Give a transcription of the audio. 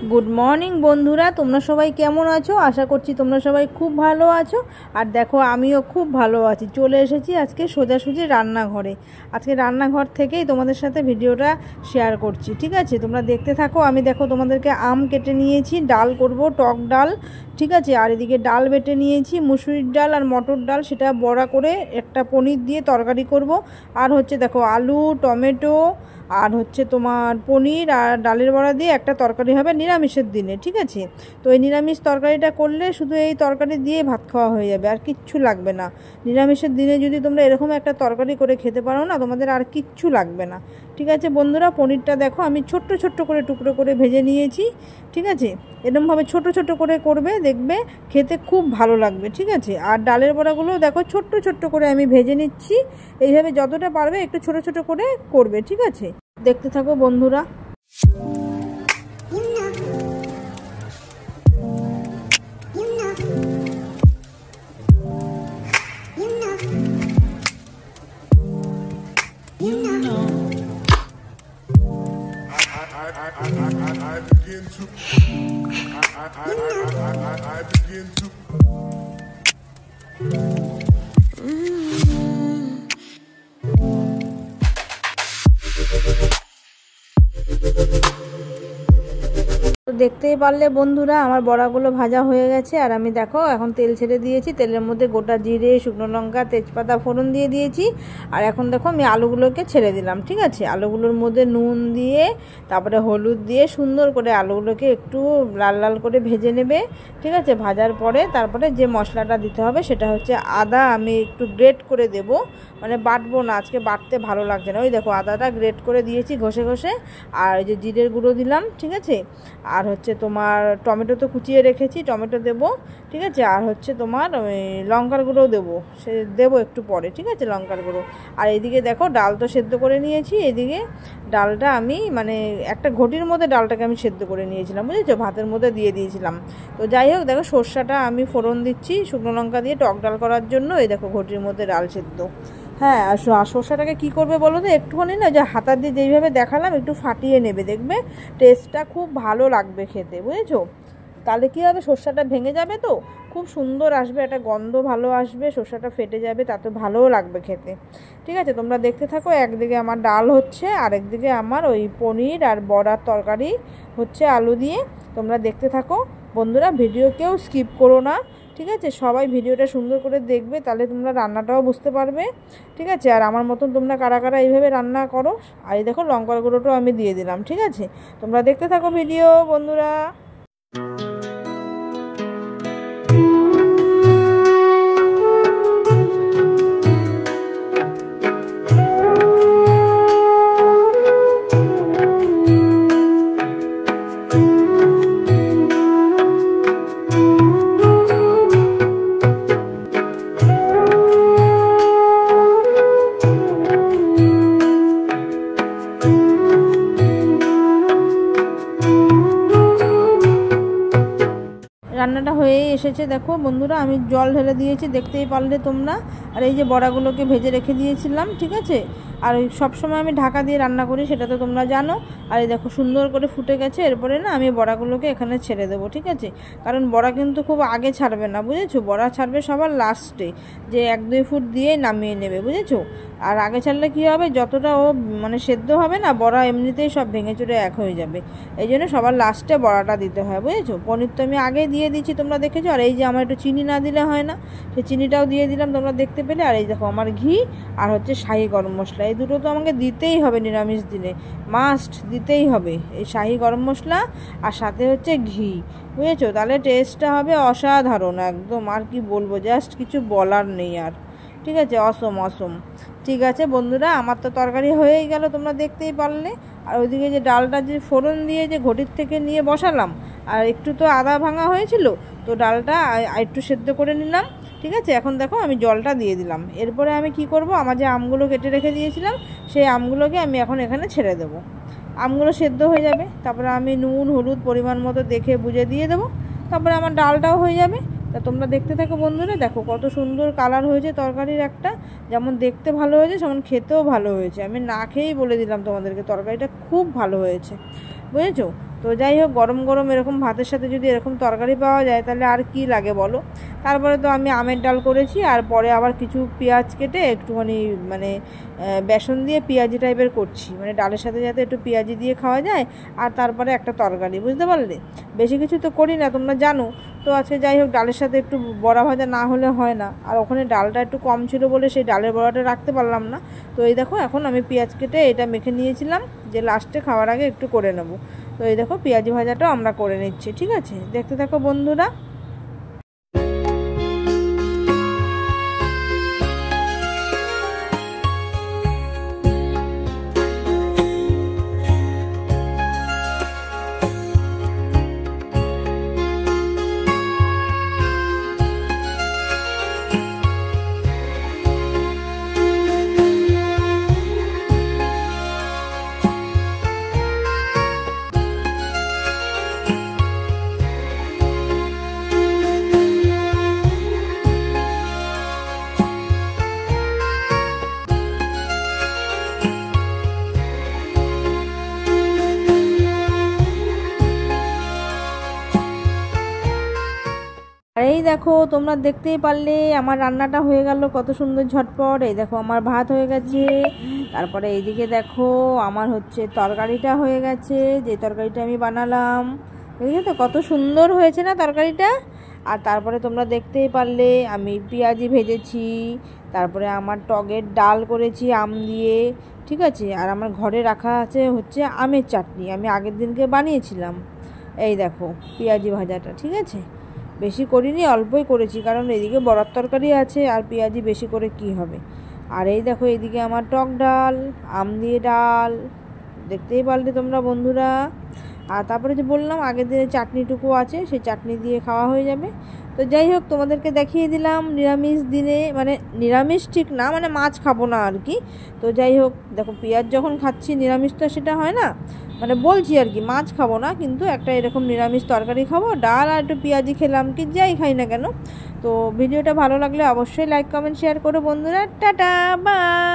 Good morning বন্ধুরা, তোমরা সবাই কেমন আছো? আশা করছি তোমরা সবাই খুব ভালো আছো। আর দেখো আমিও খুব ভালো আছি। চলে এসেছি আজকে সোজাসুজি রান্নাঘরে। আজকে রান্নাঘর থেকেই তোমাদের সাথে ভিডিওটা শেয়ার করছি, ঠিক আছে? তোমরা দেখতে থাকো। আমি দেখো তোমাদেরকে আম কেটে নিয়েছি, ডাল করব, টক ডাল, ঠিক আছে? আর এদিকে ডাল বেটে নিয়েছি, মুসুরির ডাল আর মটর ডাল, সেটা বড়া করে একটা পনির দিয়ে তরকারি করব। আর হচ্ছে দেখো আলু, টমেটো, আর হচ্ছে তোমার পনির আর ডালের বড়া দিয়ে একটা তরকারি হবে নিরামিষের দিনে, ঠিক আছে? তো এই নিরামিষ তরকারিটা করলে শুধু এই তরকারি দিয়ে ভাত খাওয়া হয়ে যাবে, আর কিচ্ছু লাগবে না। নিরামিষের দিনে যদি তোমরা এরকম একটা তরকারি করে খেতে পারো না, তোমাদের আর কিচ্ছু লাগবে না, ঠিক আছে বন্ধুরা? পনিরটা দেখো আমি ছোট্ট ছোট্ট করে টুকরো করে ভেজে নিয়েছি, ঠিক আছে? এরকমভাবে ছোট ছোট করে করবে, দেখবে খেতে খুব ভালো লাগবে, ঠিক আছে? আর ডালের বড়াগুলো দেখো ছোট্ট ছোট্ট করে আমি ভেজে নিচ্ছি। এইভাবে যতটা পারবে একটু ছোট ছোট করে করবে, ঠিক আছে? দেখতে থাকো বন্ধুরা। তো দেখতেই পারলে বন্ধুরা আমার বড়াগুলো ভাজা হয়ে গেছে। আর আমি দেখো এখন তেল ছেড়ে দিয়েছি, তেলের মধ্যে গোটা জিরে, শুকনো লঙ্কা, তেজপাতা ফোড়ন দিয়ে দিয়েছি। আর এখন দেখো আমি আলুগুলোকে ছেড়ে দিলাম, ঠিক আছে? আলুগুলোর মধ্যে নুন দিয়ে তারপরে হলুদ দিয়ে সুন্দর করে আলুগুলোকে একটু লাল লাল করে ভেজে নেবে, ঠিক আছে? ভাজার পরে তারপরে যে মশলাটা দিতে হবে সেটা হচ্ছে আদা আমি একটু গ্রেট করে দেব, মানে বাটবো না, আজকে বাটতে ভালো লাগছে না। ওই দেখো আদাটা গ্রেট করে দিয়েছি ঘষে ঘষে। আর এই যে জিরের গুঁড়ো দিলাম, ঠিক আছে? আর হচ্ছে তোমার টমেটো তো কুচিয়ে রেখেছি, টমেটো দেবো, ঠিক আছে? আর হচ্ছে তোমার ওই লঙ্কার গুঁড়োও দেবো, সে দেবো একটু পরে, ঠিক আছে? লঙ্কার গুঁড়ো। আর এইদিকে দেখো ডাল তো সেদ্ধ করে নিয়েছি। এদিকে ডালটা আমি মানে একটা ঘটির মধ্যে ডালটাকে আমি সেদ্ধ করে নিয়েছিলাম, বুঝেছো? ভাতের মধ্যে দিয়ে দিয়েছিলাম। তো যাই হোক দেখো সর্ষাটা আমি ফোড়ন দিচ্ছি শুকনো লঙ্কা দিয়ে টক ডাল করার জন্য। এই দেখো ঘটির মধ্যে ডাল সেদ্ধ। হ্যাঁ, আর সর্ষাটাকে কী করবে বলো তো, একটুখানি না যে হাতা দিয়ে যেইভাবে দেখালাম একটু ফাটিয়ে নেবে, দেখবে টেস্টটা খুব ভালো লাগবে খেতে, বুঝেছো? তাহলে কী হবে, সর্ষাটা ভেঙে যাবে, তো খুব সুন্দর আসবে, একটা গন্ধ ভালো আসবে, সর্ষাটা ফেটে যাবে, তাতে ভালোও লাগবে খেতে, ঠিক আছে? তোমরা দেখতে থাকো। একদিকে আমার ডাল হচ্ছে, আর একদিকে আমার ওই পনির আর বড়ার তরকারি হচ্ছে আলু দিয়ে। তোমরা দেখতে থাকো বন্ধুরা, ভিডিও কেউ স্কিপ করো না, ঠিক আছে? সবাই ভিডিওটা সুন্দর করে দেখবে, তাহলে তোমরা রান্নাটাও বুঝতে পারবে, ঠিক আছে? আর আমার মতন তোমরা কারা কারা এইভাবে রান্না করো। আর এই দেখো লঙ্কার গুঁড়োটাও আমি দিয়ে দিলাম, ঠিক আছে? তোমরা দেখতে থাকো ভিডিও বন্ধুরা। রান্নাটা হয়েই এসেছে দেখো বন্ধুরা, আমি জল ঢেলে দিয়েছি, দেখতেই পারলে তোমরা। আর এই যে বড়াগুলোকে ভেজে রেখে দিয়েছিলাম, ঠিক আছে? আর ওই সবসময় আমি ঢাকা দিয়ে রান্না করি, সেটা তো তোমরা জানো। আর এই দেখো সুন্দর করে ফুটে গেছে। এরপরে না আমি বড়াগুলোকে এখানে ছেড়ে দেবো, ঠিক আছে? কারণ বড়া কিন্তু খুব আগে ছাড়বে না, বুঝেছো? বড়া ছাড়বে সবার লাস্টে, যে 1-2 ফুট দিয়ে নামিয়ে নেবে, বুঝেছো? আর আগে ছাড়লে কী হবে, যতটা ও মানে সেদ্ধ হবে না, বড়া এমনিতেই সব ভেঙে চুরে এক হয়ে যাবে। এই জন্য সবার লাস্টে বড়াটা দিতে হয়, বুঝেছো? পনির তো আমি আগেই দিয়ে দিচ্ছি, তোমরা দেখেছো। আর এই যে আমার একটু চিনি না দিলে হয় না, সেই চিনিটাও দিয়ে দিলাম, তোমরা দেখতে পেলে। আর এই দেখো আমার ঘি আর হচ্ছে শাহি গরম মশলা, এই দুটো তো আমাকে দিতেই হবে নিরামিষ দিনে, মাস্ট দিতেই হবে এই শাহি গরম মশলা আর সাথে হচ্ছে ঘি, বুঝেছো? তাহলে টেস্টটা হবে অসাধারণ একদম। আর কি বলবো, জাস্ট কিছু বলার নেই আর, ঠিক আছে? অসম অসম। ঠিক আছে বন্ধুরা, আমার তো তরকারি হয়েই গেল, তোমরা দেখতেই পারলে। আর ওইদিকে যে ডালটা যে ফোড়ন দিয়ে যে ঘটির থেকে নিয়ে বসালাম, আর একটু তো আদা ভাঙা হয়েছিল, তো ডালটা একটু সেদ্ধ করে নিলাম, ঠিক আছে? এখন দেখো আমি জলটা দিয়ে দিলাম। এরপরে আমি কি করব, আমার যে আমগুলো কেটে রেখে দিয়েছিলাম সেই আমগুলোকে আমি এখন এখানে ছেড়ে দেবো। আমগুলো সেদ্ধ হয়ে যাবে, তারপরে আমি নুন হলুদ পরিমাণ মতো দেখে বুঝে দিয়ে দেবো, তারপরে আমার ডালটাও হয়ে যাবে। তা তোমরা দেখতে থাকো বন্ধুরা, দেখো কত সুন্দর কালার হয়েছে তরকারির একটা, যেমন দেখতে ভালো হয়েছে তেমন খেতেও ভালো হয়েছে। আমি না খেয়েই বলে দিলাম তোমাদেরকে, তরকারিটা খুব ভালো হয়েছে, বুঝেছো? তো যাই হোক, গরম গরম এরকম ভাতের সাথে যদি এরকম তরকারি পাওয়া যায় তাহলে আর কি লাগে বলো। তারপরে তো আমি আমের ডাল করেছি, আর পরে আবার কিছু পেঁয়াজ কেটে একটুখানি মানে বেসন দিয়ে পেঁয়াজি টাইপের করছি, মানে ডালের সাথে যাতে একটু পেঁয়াজি দিয়ে খাওয়া যায়। আর তারপরে একটা তরকারি, বুঝতে পারলে। বেশি কিছু তো করি না, তোমরা জানো। তো আজকে যাই হোক, ডালের সাথে একটু বড়া ভাজা না হলে হয় না, আর ওখানে ডালটা একটু কম ছিল বলে সেই ডালের বড়াটা রাখতে পারলাম না। তো এই দেখো, এখন আমি পেঁয়াজ কেটে এটা মেখে নিয়েছিলাম যে লাস্টে খাওয়ার আগে একটু করে নেব। তো এই দেখো, পেঁয়াজি ভাজাটাও আমরা করে নিচ্ছি, ঠিক আছে। দেখতে থাকো বন্ধুরা। আর এই দেখো, তোমরা দেখতেই পারলে আমার রান্নাটা হয়ে গেল কত সুন্দর ঝটপট। এই দেখো, আমার ভাত হয়ে গেছে। তারপরে এইদিকে দেখো, আমার হচ্ছে তরকারিটা হয়ে গেছে, যে তরকারিটা আমি বানালাম। দেখেছো তো কত সুন্দর হয়েছে না তরকারিটা। আর তারপরে তোমরা দেখতেই পারলে আমি পেঁয়াজি ভেজেছি। তারপরে আমার টকের ডাল করেছি আম দিয়ে, ঠিক আছে। আর আমার ঘরে রাখা আছে হচ্ছে আমের চাটনি, আমি আগের দিনকে বানিয়েছিলাম। এই দেখো পেঁয়াজি ভাজাটা, ঠিক আছে। বেশি করিনি, অল্পই করেছি, কারণ এদিকে বড়ার তরকারি আছে আর পেঁয়াজি বেশি করে কি হবে। আর এই দেখো, এদিকে আমার টক ডাল, আম দিয়ে ডাল, দেখতেই পারলে তোমরা বন্ধুরা। আর তারপরে যে বললাম আগের দিনে চাটনিটুকু আছে, সেই চাটনি দিয়ে খাওয়া হয়ে যাবে। তো যাই হোক, তোমাদেরকে দেখিয়ে দিলাম নিরামিষ দিনে, মানে নিরামিষ ঠিক না, মানে মাছ খাবো না আর কি। তো যাই হোক, দেখো পেঁয়াজ যখন খাচ্ছি, নিরামিষ তো সেটা হয় না, মানে বলছি আর কি, মাছ খাবো না, কিন্তু একটা এরকম নিরামিষ তরকারি খাবো, ডাল আর একটু পেঁয়াজি খেলাম, কি যাই খাই না কেন। তো ভিডিওটা ভালো লাগলে অবশ্যই লাইক কমেন্ট শেয়ার করো বন্ধুরা। Tata bye.